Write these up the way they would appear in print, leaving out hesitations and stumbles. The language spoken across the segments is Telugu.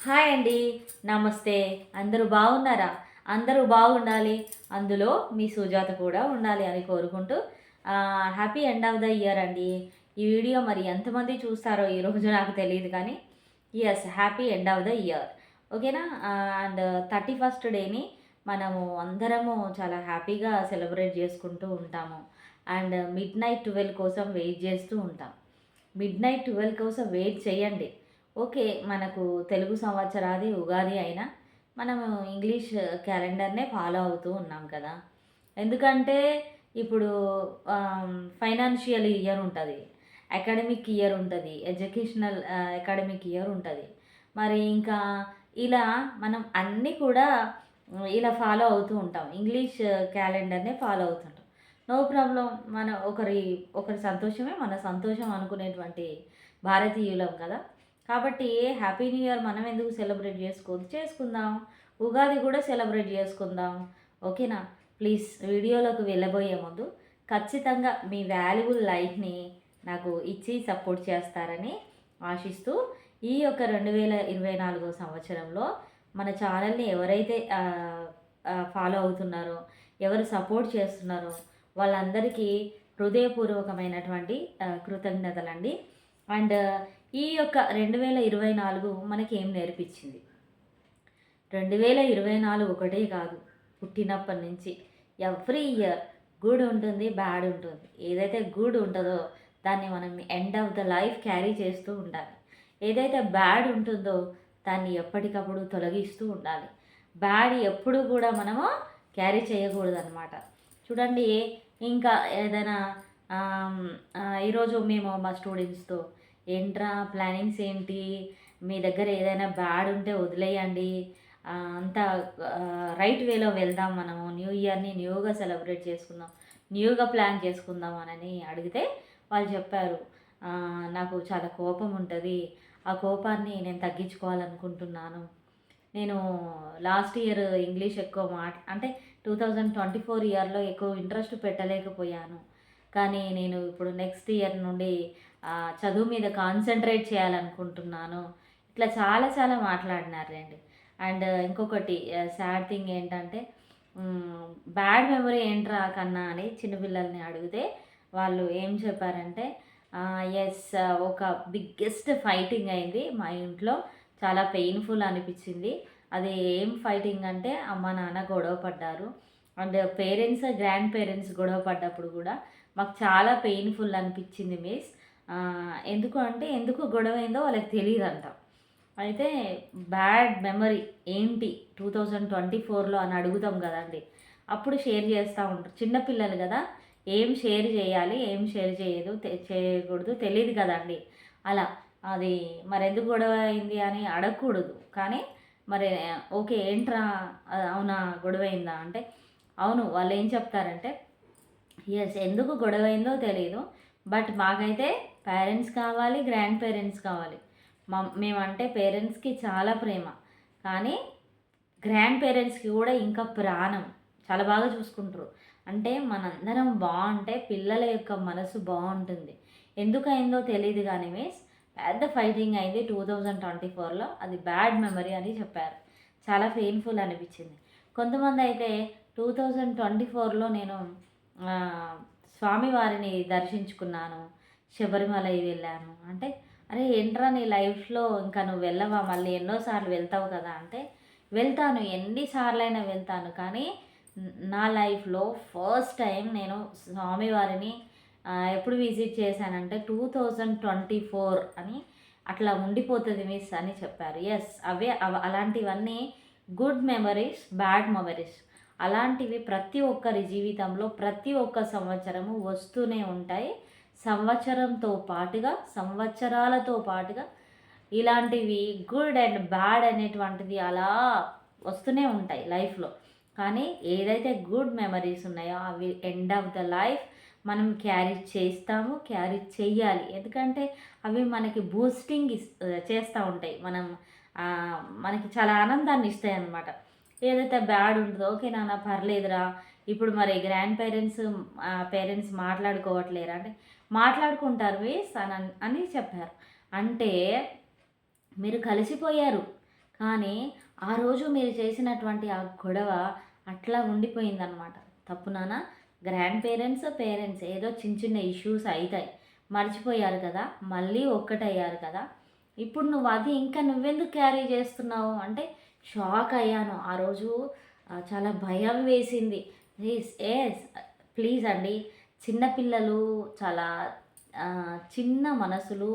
హాయ్ అండి. నమస్తే. అందరూ బాగున్నారా? అందరూ బాగుండాలి. అందులో మీ సుజాత కూడా ఉండాలి అని కోరుకుంటూ happy end of the year అండి. ఈ వీడియో మరి ఎంతమంది చూస్తారో ఈరోజు నాకు తెలియదు కానీ happy end of the year. ఓకేనా? అండ్ 31st డేని మనము అందరము చాలా హ్యాపీగా సెలబ్రేట్ చేసుకుంటూ ఉంటాము. అండ్ మిడ్‌నైట్ 12 కోసం వెయిట్ చేస్తూ ఉంటాం. మిడ్‌నైట్ 12 కోసం వెయిట్ చేయండి. ఓకే. మనకు తెలుగు సంవత్సరాది ఉగాది అయినా మనము ఇంగ్లీష్ క్యాలెండర్‌నే ఫాలో అవుతూ ఉన్నాం కదా! ఎందుకంటే ఇప్పుడు ఫైనాన్షియల్ ఇయర్ ఉంటది. అకాడమిక్ ఇయర్ ఉంటది. అకాడమిక్ ఇయర్ ఉంటది. మరి ఇంకా ఇలా మనం అన్నీ కూడా ఇలా ఫాలో అవుతూ ఉంటాం. ఇంగ్లీష్ క్యాలెండర్‌నే ఫాలో అవుతుంటాం. No problem. మన ఒకరి సంతోషమే మన సంతోషం అనుకునేటువంటి భారతీయులం కదా! కాబట్టి హ్యాపీ న్యూ ఇయర్ మనం ఎందుకు సెలబ్రేట్ చేసుకుందాం. ఉగాది కూడా సెలబ్రేట్ చేసుకుందాం. ఓకేనా? ప్లీజ్ వీడియోలోకి వెళ్ళబోయే ముందు ఖచ్చితంగా మీ వాల్యుబుల్ లైఫ్ని నాకు ఇచ్చి సపోర్ట్ చేస్తారని ఆశిస్తూ ఈ యొక్క 2024 సంవత్సరంలో మన ఛానల్ని ఎవరైతే ఫాలో అవుతున్నారో, ఎవరు సపోర్ట్ చేస్తున్నారో వాళ్ళందరికీ హృదయపూర్వకమైనటువంటి కృతజ్ఞతలండి. అండ్ ఈ యొక్క 2024 మనకి ఏం నేర్పించింది? 2024 ఒకటే కాదు, పుట్టినప్పటి నుంచి ఎవ్రీ ఇయర్ గుడ్ ఉంటుంది, బ్యాడ్ ఉంటుంది. ఏదైతే గుడ్ ఉంటుందో దాన్ని మనం end of the life carry చేస్తూ ఉండాలి. ఏదైతే బ్యాడ్ ఉంటుందో దాన్ని ఎప్పటికప్పుడు తొలగిస్తూ ఉండాలి. బ్యాడ్ ఎప్పుడు కూడా మనము క్యారీ చేయకూడదు అనమాట. చూడండి, ఇంకా ఏదైనా ఈరోజు మేము మా స్టూడెంట్స్తో ఏంట్రా ప్లానింగ్స్ ఏంటి, మీ దగ్గర ఏదైనా బ్యాడ్ ఉంటే వదిలేయండి, అంతా రైట్ వేలో వెళ్దాం, మనము న్యూ ఇయర్ని న్యూగా సెలబ్రేట్ చేసుకుందాం, న్యూగా ప్లాన్ చేసుకుందాం అని అడిగితే వాళ్ళు చెప్పారు, నాకు చాలా కోపం ఉంటుంది, ఆ కోపాన్ని నేను తగ్గించుకోవాలనుకుంటున్నాను. నేను లాస్ట్ ఇయర్ ఇంగ్లీష్ ఎక్కువ అంటే 2024 ఇయర్లో ఎక్కువ ఇంట్రెస్ట్ పెట్టలేకపోయాను. కానీ నేను ఇప్పుడు నెక్స్ట్ ఇయర్ నుండి చదువు మీద కాన్సన్ట్రేట్ చేయాలనుకుంటున్నాను. ఇట్లా చాలా చాలా మాట్లాడినారండి. అండ్ ఇంకొకటి సాడ్ థింగ్ ఏంటంటే, బ్యాడ్ మెమరీ ఏంట్రా కన్నా అని చిన్నపిల్లల్ని అడిగితే వాళ్ళు ఏం చెప్పారంటే, ఒక బిగ్గెస్ట్ ఫైటింగ్ అయింది మా ఇంట్లో, చాలా పెయిన్ఫుల్ అనిపించింది. అది ఏం ఫైటింగ్ అంటే అమ్మ నాన్న గొడవ పడ్డారు. అండ్ గ్రాండ్ పేరెంట్స్ గొడవ పడ్డప్పుడు కూడా మాకు చాలా పెయిన్ఫుల్ అనిపించింది మిస్. ఎందుకు గొడవ అయిందో వాళ్ళకి తెలియదంట. అయితే బ్యాడ్ మెమరీ ఏంటి 2024లో అని అడుగుతాం కదండి, అప్పుడు షేర్ చేస్తూ ఉంటారు. చిన్నపిల్లలు కదా, ఏం షేర్ చేయాలి, ఏం షేర్ చేయకూడదు తెలియదు కదండి. అలా అది మరి ఎందుకు గొడవ అయింది అని అడగకూడదు. కానీ మరి ఓకే ఏంట్రా, అవునా గొడవ అయిందా అంటే, అవును. వాళ్ళు ఏం చెప్తారంటే, ఎందుకు గొడవ అయిందో తెలియదు, బట్ మాకైతే పేరెంట్స్ కావాలి, గ్రాండ్ పేరెంట్స్ కావాలి. మేమంటే పేరెంట్స్కి చాలా ప్రేమ, కానీ గ్రాండ్ పేరెంట్స్కి కూడా ఇంకా ప్రాణం, చాలా బాగా చూసుకుంటారు. అంటే మనందరం బాగుంటే పిల్లల యొక్క మనసు బాగుంటుంది. ఎందుకు అయిందో తెలియదు కానీ మిస్, పెద్ద ఫైటింగ్ అయింది 2024లో. అది బ్యాడ్ మెమరీ అని చెప్పారు. చాలా పెయిన్ఫుల్ అనిపించింది. కొంతమంది అయితే 2024లో నేను స్వామివారిని దర్శించుకున్నాను, శబరిమల వెళ్ళాను అంటే, అరే ఏంట్రా నీ లైఫ్లో ఇంకా నువ్వు వెళ్ళవా, మళ్ళీ ఎన్నోసార్లు వెళ్తావు కదా అంటే, వెళ్తాను, ఎన్నిసార్లైనా వెళ్తాను. కానీ నా లైఫ్లో ఫస్ట్ టైం నేను స్వామివారిని ఎప్పుడు విజిట్ చేశానంటే 2024 అని అట్లా ఉండిపోతుంది మిస్ అని చెప్పారు. అలాంటివన్నీ గుడ్ మెమరీస్, బ్యాడ్ మెమరీస్ అలాంటివి ప్రతి ఒక్కరి జీవితంలో ప్రతి ఒక్క సంవత్సరము వస్తూనే ఉంటాయి. సంవత్సరాలతో పాటుగా ఇలాంటివి గుడ్ అండ్ బ్యాడ్ అనేటువంటిది అలా వస్తూనే ఉంటాయి లైఫ్లో. కానీ ఏదైతే గుడ్ మెమరీస్ ఉన్నాయో అవి ఎండ్ ఆఫ్ ద లైఫ్ మనం క్యారీ చెయ్యాలి. ఎందుకంటే అవి మనకి బూస్టింగ్ చేస్తూ ఉంటాయి. మనకి చాలా ఆనందాన్ని ఇస్తాయి అన్నమాట. ఏదైతే బ్యాడ్ ఉంటుందో, ఓకే నాన్న పర్లేదురా, ఇప్పుడు మరి గ్రాండ్ పేరెంట్స్ మాట్లాడుకోవట్లేరా అంటే, మాట్లాడుకుంటారు వేస్ అని చెప్పారు. అంటే మీరు కలిసిపోయారు, కానీ ఆ రోజు మీరు చేసినటువంటి ఆ గొడవ అట్లా ఉండిపోయిందనమాట. తప్పు నాన్న. గ్రాండ్ పేరెంట్స్, పేరెంట్స్ ఏదో చిన్న చిన్న ఇష్యూస్ అయితాయి. మర్చిపోయారు కదా! మళ్ళీ ఒక్కటయ్యారు కదా! ఇప్పుడు నువ్వు అది ఇంకా నువ్వెందుకు క్యారీ చేస్తున్నావు అంటే షాక్ అయ్యాను. ఆ రోజు చాలా భయం వేసింది. ఎస్ ప్లీజ్ అండి. చిన్నపిల్లలు చాలా చిన్న మనసులు,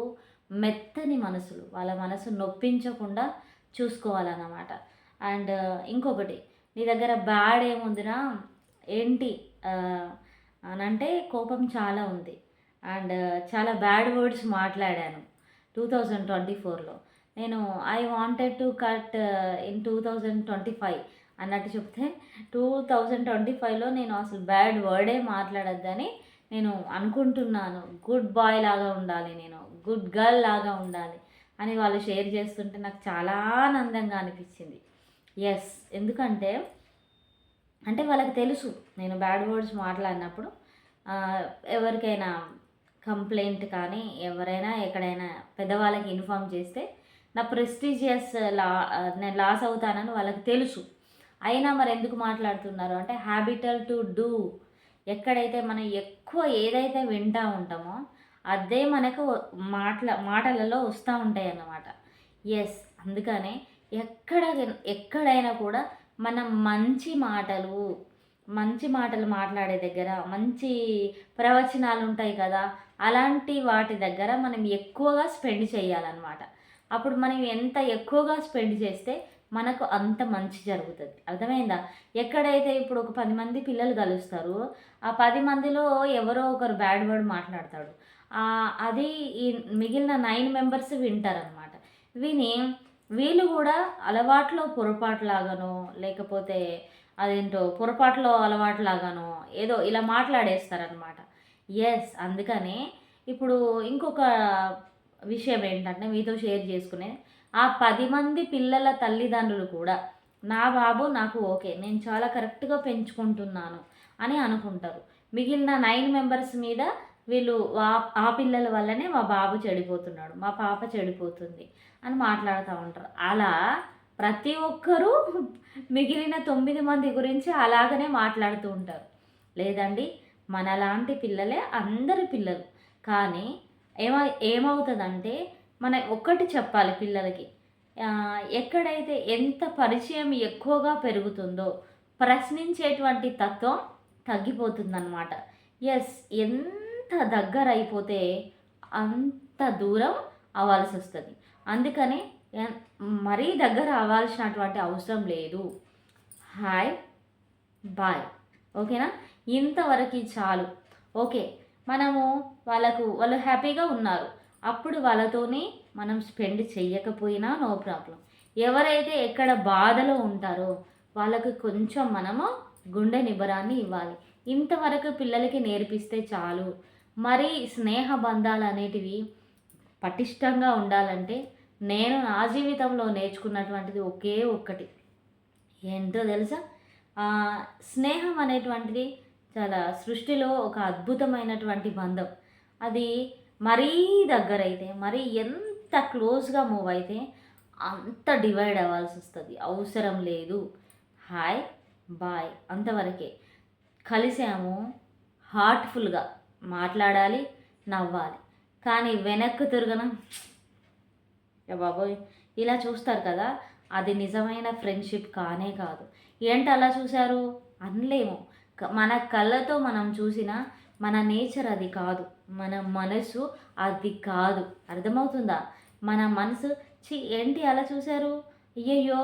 మెత్తని మనసులు. వాళ్ళ మనసు నొప్పించకుండా చూసుకోవాలన్నమాట. అండ్ ఇంకొకటి, నీ దగ్గర బ్యాడ్ ఏముందిరా ఏంటి అనంటే కోపం చాలా ఉంది. అండ్ చాలా బ్యాడ్ వర్డ్స్ మాట్లాడాను 2024లో. నేను I wanted to cut in 2025 అన్నట్టు చెప్తే 2025లో నేను అసలు బ్యాడ్ వర్డే మాట్లాడొద్దని నేను అనుకుంటున్నాను. గుడ్ బాయ్ లాగా ఉండాలి, నేను గుడ్ గర్ల్ లాగా ఉండాలి అని వాళ్ళు షేర్ చేస్తుంటే నాకు చాలా ఆనందంగా అనిపించింది. ఎస్, ఎందుకంటే అంటే వాళ్ళకి తెలుసు నేను బ్యాడ్ వర్డ్స్ మాట్లాడినప్పుడు ఎవరికైనా కంప్లైంట్ కానీ ఎవరైనా ఎక్కడైనా పెద్దవాళ్ళకి ఇన్ఫామ్ చేస్తే నా ప్రెస్టీజియస్ నేను లాస్ అవుతానని వాళ్ళకి తెలుసు. అయినా మరి ఎందుకు మాట్లాడుతున్నారు అంటే హ్యాబిటల్ టు డూ. ఎక్కడైతే మనం ఎక్కువ ఏదైతే వింటూ ఉంటామో అదే మనకు మాటలలో వస్తూ ఉంటాయి అన్నమాట. ఎస్, అందుకనే ఎక్కడైనా కూడా మనం మంచి మాటలు మాట్లాడే దగ్గర మంచి ప్రవచనాలు ఉంటాయి కదా, అలాంటి వాటి దగ్గర మనం ఎక్కువగా స్పెండ్ చేయాలన్నమాట. అప్పుడు మనం ఎంత ఎక్కువగా స్పెండ్ చేస్తే మనకు అంత మంచి జరుగుతుంది. అర్థమైందా? ఎక్కడైతే ఇప్పుడు ఒక 10 మంది పిల్లలు కలుస్తారు, ఆ 10 మందిలో ఎవరో ఒకరు బ్యాడ్ వర్డ్ మాట్లాడతాడు. అది ఈ మిగిలిన 9 మెంబర్స్ వింటారనమాట. విని వీళ్ళు కూడా అలవాట్లో పొరపాటులాగానో లేకపోతే అదేంటో పొరపాట్లో అలవాటులాగానో ఏదో ఇలా మాట్లాడేస్తారనమాట. ఎస్, అందుకనే ఇప్పుడు ఇంకొక విషయం ఏంటంటే మీతో షేర్ చేసుకునే, ఆ 10 మంది పిల్లల తల్లిదండ్రులు కూడా నా బాబు నాకు ఓకే, నేను చాలా కరెక్ట్గా పెంచుకుంటున్నాను అని అనుకుంటారు. మిగిలిన 9 మెంబర్స్ మీద వీళ్ళు ఆ పిల్లల వల్లనే మా బాబు చెడిపోతున్నాడు, మా పాప చెడిపోతుంది అని మాట్లాడుతూ ఉంటారు. అలా ప్రతి ఒక్కరూ మిగిలిన 9 మంది గురించి అలాగనే మాట్లాడుతూ ఉంటారు. లేదండి, మనలాంటి పిల్లలే అందరి పిల్లలు. కానీ ఏమవుతుందంటే మనం ఒక్కటి చెప్పాలి పిల్లలకి, ఎక్కడైతే ఎంత పరిచయం ఎక్కువగా పెరుగుతుందో ప్రశ్నించేటువంటి తత్వం తగ్గిపోతుందన్నమాట. ఎస్, ఎంత దగ్గర అయిపోతే అంత దూరం అవ్వాల్సి వస్తుంది. అందుకని మరీ దగ్గర అవ్వాల్సినటువంటి అవసరం లేదు. హాయ్ బాయ్, ఓకేనా? ఇంతవరకు చాలు. ఓకే, మనము వాళ్ళు హ్యాపీగా ఉన్నారు, అప్పుడు వాళ్ళతోనే మనం స్పెండ్ చెయ్యకపోయినా నో ప్రాబ్లం. ఎవరైతే ఎక్కడ బాధలో ఉంటారో వాళ్ళకి కొంచెం మనము గుండె నిబ్బరాన్ని ఇవ్వాలి. ఇంతవరకు పిల్లలకి నేర్పిస్తే చాలు. మరి స్నేహ బంధాలు అనేటివి పటిష్టంగా ఉండాలంటే నేను నా జీవితంలో నేర్చుకున్నటువంటిది ఒకే ఒక్కటి ఏంటో తెలుసా? స్నేహం అనేటువంటిది చాలా సృష్టిలో ఒక అద్భుతమైనటువంటి బంధం. అది మరీ దగ్గరైతే, మరీ ఎంత క్లోజ్గా మూవ్ అయితే అంత డివైడ్ అవ్వాల్సి వస్తుంది. అవసరం లేదు. హాయ్ బాయ్ అంతవరకే. కలిసాము, హార్ట్ఫుల్గా మాట్లాడాలి, నవ్వాలి. కానీ వెనక్కు తిరగడం బాబోయ్ ఇలా చూస్తారు కదా, అది నిజమైన ఫ్రెండ్షిప్ కానే కాదు. ఏంటి అలా చూశారు అనలేము. మన కళ్ళతో మనం చూసిన మన నేచర్ అది కాదు, మన మనసు అది కాదు. అర్థమవుతుందా? మన మనసు ఏంటి అలా చూశారు, అయ్యయ్యో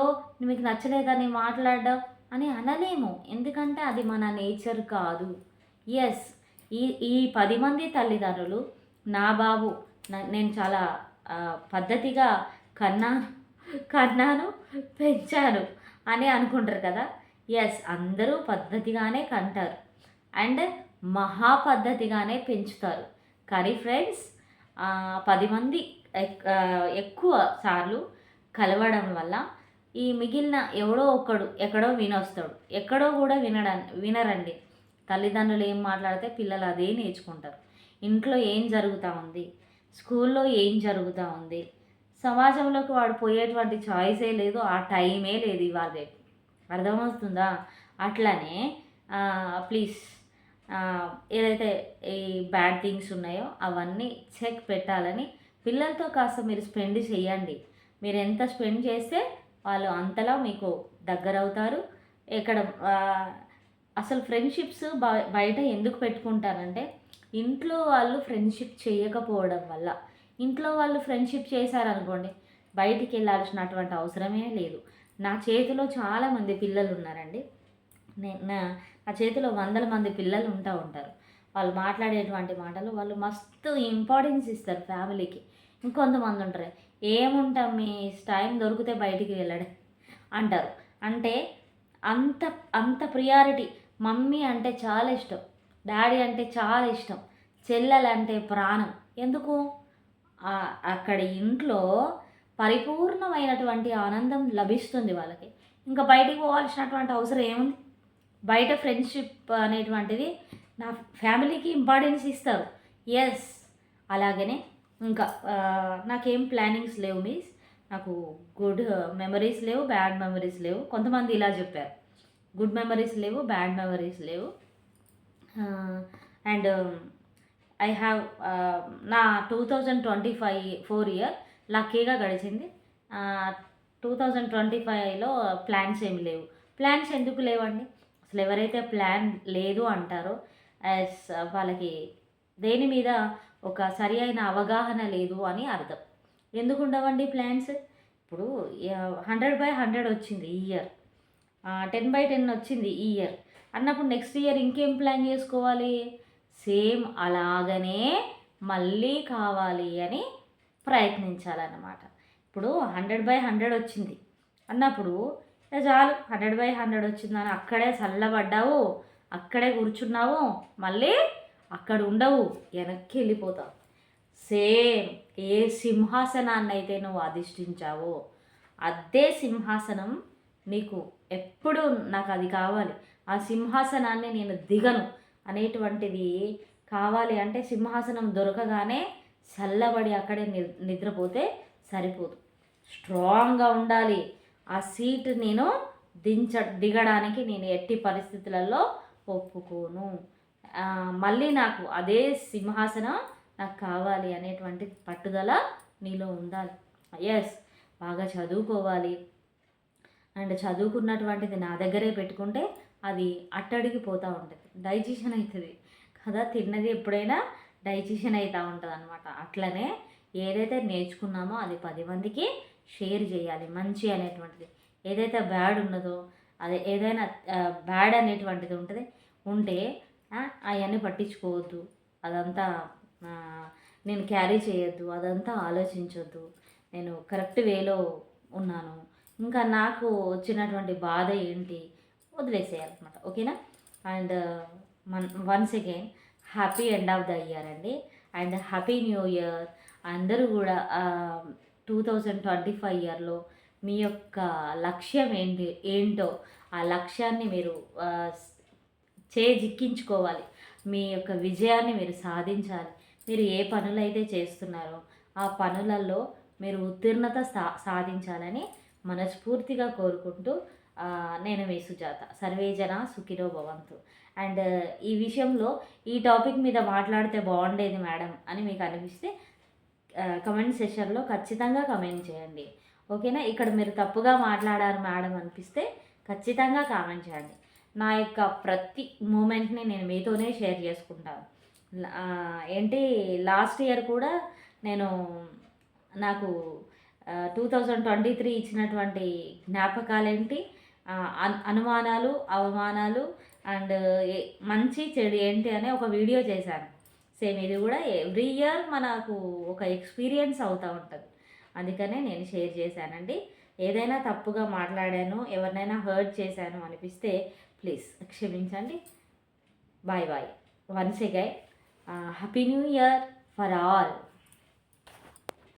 మీకు నచ్చలేదని మాట్లాడడం అని అనలేము. ఎందుకంటే అది మన నేచర్ కాదు. ఎస్, ఈ 10 మంది తల్లిదండ్రులు నా బాబు నేను చాలా పద్ధతిగా కన్నాను పెంచాను అని అనుకుంటారు కదా. ఎస్, అందరూ పద్ధతిగానే కంటారు అండ్ మహా పద్ధతిగానే పెంచుతారు. కానీ ఫ్రెండ్స్, 10 మంది ఎక్కువ సార్లు కలవడం వల్ల ఈ మిగిలిన ఎవడో ఒక్కడు ఎక్కడో వినొస్తాడు, ఎక్కడో కూడా వినరండి. తల్లిదండ్రులు ఏం మాట్లాడితే పిల్లలు అదే నేర్చుకుంటారు. ఇంట్లో ఏం జరుగుతూ ఉంది, స్కూల్లో ఏం జరుగుతూ ఉంది, సమాజంలోకి వాడు పోయేటువంటి చాయిసే లేదు, ఆ టైమే లేదు ఇవాళ రేపు. అర్థమవుతుందా? అట్లనే ప్లీజ్ ఏదైతే ఈ బ్యాడ్ థింగ్స్ ఉన్నాయో అవన్నీ చెక్ పెట్టాలని పిల్లలతో కాస్త మీరు స్పెండ్ చేయండి. మీరు ఎంత స్పెండ్ చేస్తే వాళ్ళు అంతలా మీకు దగ్గరవుతారు. ఎక్కడ అసలు ఫ్రెండ్షిప్స్ బయట ఎందుకు పెట్టుకుంటారంటే ఇంట్లో వాళ్ళు ఫ్రెండ్షిప్ చేయకపోవడం వల్ల. ఇంట్లో వాళ్ళు ఫ్రెండ్షిప్ చేశారనుకోండి, బయటికి వెళ్ళాల్సినటువంటి అవసరమే లేదు. నా చేతిలో చాలామంది పిల్లలు ఉన్నారండి. నా చేతిలో వందల మంది పిల్లలు ఉంటారు. వాళ్ళు మాట్లాడేటువంటి మాటలు వాళ్ళు మస్తు ఇంపార్టెన్స్ ఇస్తారు ఫ్యామిలీకి. ఇంకొంతమంది ఉంటారు, ఏముంటాం మీ టైం దొరికితే బయటికి వెళ్ళడం అంటారు. అంటే అంత అంత ప్రియారిటీ. మమ్మీ అంటే చాలా ఇష్టం, డాడీ అంటే చాలా ఇష్టం, చెల్లెలంటే ప్రాణం. ఎందుకు? అక్కడ ఇంట్లో పరిపూర్ణమైనటువంటి ఆనందం లభిస్తుంది వాళ్ళకి. ఇంకా బయటికి పోవాల్సినటువంటి అవసరం ఏముంది? బయట ఫ్రెండ్షిప్ అనేటువంటిది నా ఫ్యామిలీకి ఇంపార్టెన్స్ ఇస్తారు. ఎస్, అలాగనే ఇంకా నాకేం ప్లానింగ్స్ లేవు మీస్. నాకు గుడ్ మెమరీస్ లేవు, బ్యాడ్ మెమరీస్ లేవు. కొంతమంది ఇలా చెప్పారు, గుడ్ మెమరీస్ లేవు, బ్యాడ్ మెమరీస్ లేవు. అండ్ ఐ హ్యావ్ నా 2024 ఇయర్ లక్కీగా గడిచింది. 2025లో ప్లాన్స్ ఏమి లేవు. ప్లాన్స్ ఎందుకు లేవండి? అసలు ఎవరైతే ప్లాన్ లేదు అంటారో వాళ్ళకి దేని మీద ఒక సరి అయిన అవగాహన లేదు అని అర్థం. ఎందుకు ఉండవండి ప్లాన్స్? ఇప్పుడు 100/100 వచ్చింది ఈ ఇయర్, 10/10 వచ్చింది ఈ ఇయర్ అన్నప్పుడు నెక్స్ట్ ఇయర్ ఇంకేం ప్లాన్ చేసుకోవాలి? సేమ్ అలాగనే మళ్ళీ కావాలి అని ప్రయత్నించాలన్నమాట. ఇప్పుడు 100/100 వచ్చింది అన్నప్పుడు చాలు, 100/100 వచ్చిందని అక్కడే చల్లబడ్డావు, అక్కడే కూర్చున్నావు, మళ్ళీ అక్కడ ఉండవు, వెనక్కి వెళ్ళిపోతావు. సేమ్ ఏ సింహాసనాన్ని అయితే నువ్వు అధిష్ఠించావో అదే సింహాసనం నీకు ఎప్పుడు నాకు అది కావాలి, ఆ సింహాసనాన్ని నేను దిగను అనేటువంటిది కావాలి అంటే సింహాసనం దొరకగానే చల్లబడి అక్కడే నిద్రపోతే సరిపోదు. స్ట్రాంగ్గా ఉండాలి. ఆ సీట్ నేను దిగడానికి నేను ఎట్టి పరిస్థితులలో ఒప్పుకోను. మళ్ళీ నాకు అదే సింహాసనం నాకు కావాలి అనేటువంటి పట్టుదల నీలో ఉండాలి. ఎస్, బాగా చదువుకోవాలి. అండ్ చదువుకున్నటువంటిది నా దగ్గరే పెట్టుకుంటే అది అట్టడిగిపోతూ ఉంటుంది, డైజెషన్ అవుతుంది కదా. తిన్నది ఎప్పుడైనా డైజెషన్ అవుతూ ఉంటుంది అనమాట. అట్లనే ఏదైతే నేర్చుకున్నామో అది 10 మందికి షేర్ చేయాలి. మంచి అనేటువంటిది ఏదైతే బ్యాడ్ ఉన్నదో, అదే ఏదైనా బ్యాడ్ అనేటువంటిది ఉంటే అవన్నీ పట్టించుకోవద్దు, అదంతా నేను క్యారీ చేయొద్దు, అదంతా ఆలోచించొద్దు. నేను కరెక్ట్ వేలో ఉన్నాను, ఇంకా నాకు వచ్చినటువంటి బాధ ఏంటి వదిలేసేయాలన్నమాట. ఓకేనా? And once again happy end of the year అండి. And happy new year. అందరూ కూడా 2025 ఇయర్లో మీ యొక్క లక్ష్యం ఏంటో ఆ లక్ష్యాన్ని మీరు చేజిక్కించుకోవాలి. మీ యొక్క విజయాన్ని మీరు సాధించాలి. మీరు ఏ పనులైతే చేస్తున్నారో ఆ పనులలో మీరు ఉత్తీర్ణత సాధించాలని మనస్ఫూర్తిగా కోరుకుంటూ నేను మీ సుజాత. సర్వేజన సుఖినో భవంతు. అండ్ ఈ విషయంలో ఈ టాపిక్ మీద మాట్లాడితే బాగుండేది మేడం అని మీకు అనిపిస్తే కమెంట్ సెషన్లో ఖచ్చితంగా కమెంట్ చేయండి. ఓకేనా? ఇక్కడ మీరు తప్పుగా మాట్లాడారు మేడం అనిపిస్తే ఖచ్చితంగా కామెంట్ చేయండి. నా యొక్క ప్రతి మూమెంట్ని నేను మీతోనే షేర్ చేసుకుంటాను. లాస్ట్ ఇయర్ కూడా నాకు 2023 ఇచ్చినటువంటి జ్ఞాపకాలేంటి, అనుమానాలు, అవమానాలు అండ్ మంచి చెడు ఏంటి అనే ఒక వీడియో చేశాను. సేమ్ ఇది కూడా ఎవ్రీ ఇయర్ మనకు ఒక ఎక్స్పీరియన్స్ అవుతూ ఉంటుంది. అందుకనే నేను షేర్ చేశానండి. ఏదైనా తప్పుగా మాట్లాడాను, ఎవరినైనా హర్ట్ చేశాను అనిపిస్తే ప్లీజ్ క్షమించండి. Bye bye. Once again happy new year for all.